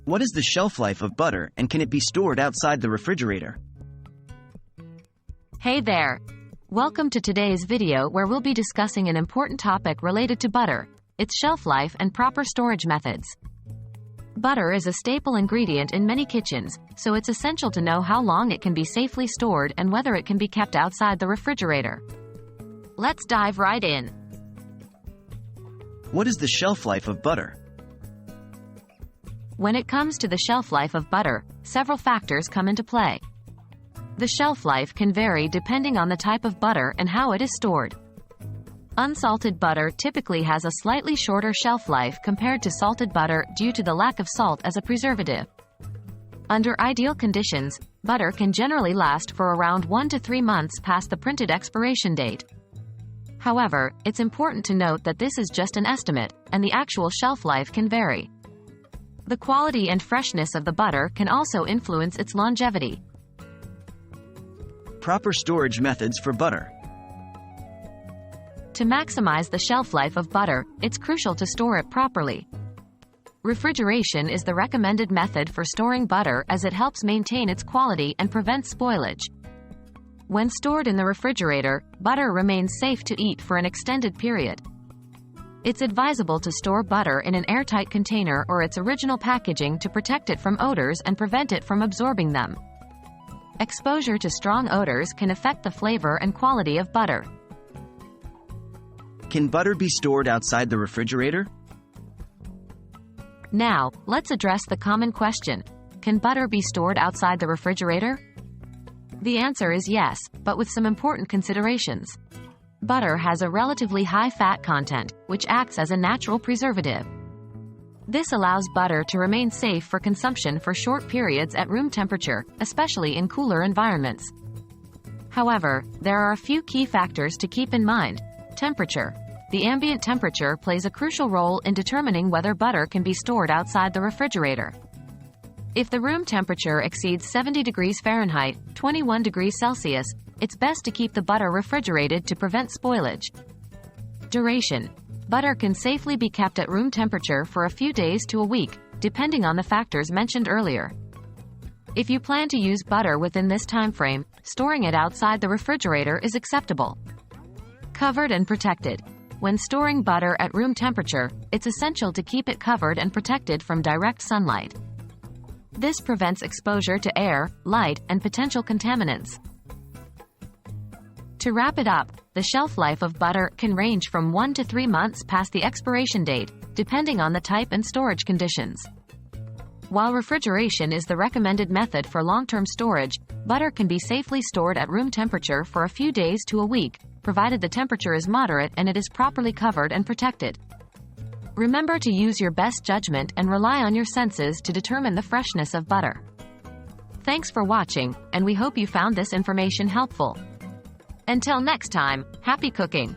What is the shelf life of butter, and can it be stored outside the refrigerator? Hey there! Welcome to today's video where we'll be discussing an important topic related to butter, its shelf life and proper storage methods. Butter is a staple ingredient in many kitchens, so it's essential to know how long it can be safely stored and whether it can be kept outside the refrigerator. Let's dive right in. What is the shelf life of butter? When it comes to the shelf life of butter, several factors come into play. The shelf life can vary depending on the type of butter and how it is stored. Unsalted butter typically has a slightly shorter shelf life compared to salted butter due to the lack of salt as a preservative. Under ideal conditions, butter can generally last for around 1 to 3 months past the printed expiration date. However, it's important to note that this is just an estimate, and the actual shelf life can vary. The quality and freshness of the butter can also influence its longevity. Proper storage methods for butter. To maximize the shelf life of butter, it's crucial to store it properly. Refrigeration is the recommended method for storing butter as it helps maintain its quality and prevents spoilage. When stored in the refrigerator, butter remains safe to eat for an extended period. It's advisable to store butter in an airtight container or its original packaging to protect it from odors and prevent it from absorbing them. Exposure to strong odors can affect the flavor and quality of butter. Can butter be stored outside the refrigerator? Now, let's address the common question: can butter be stored outside the refrigerator? The answer is yes, but with some important considerations. Butter has a relatively high fat content, which acts as a natural preservative. This allows butter to remain safe for consumption for short periods at room temperature, especially in cooler environments. However, there are a few key factors to keep in mind. Temperature. The ambient temperature plays a crucial role in determining whether butter can be stored outside the refrigerator. If the room temperature exceeds 70 degrees Fahrenheit, 21 degrees Celsius, it's best to keep the butter refrigerated to prevent spoilage. Duration. Butter can safely be kept at room temperature for a few days to a week, depending on the factors mentioned earlier. If you plan to use butter within this time frame, storing it outside the refrigerator is acceptable. Covered and protected. When storing butter at room temperature, it's essential to keep it covered and protected from direct sunlight. This prevents exposure to air, light, and potential contaminants. To wrap it up, the shelf life of butter can range from 1 to 3 months past the expiration date, depending on the type and storage conditions. While refrigeration is the recommended method for long-term storage, butter can be safely stored at room temperature for a few days to a week, provided the temperature is moderate and it is properly covered and protected. Remember to use your best judgment and rely on your senses to determine the freshness of butter. Thanks for watching, and we hope you found this information helpful. Until next time, happy cooking!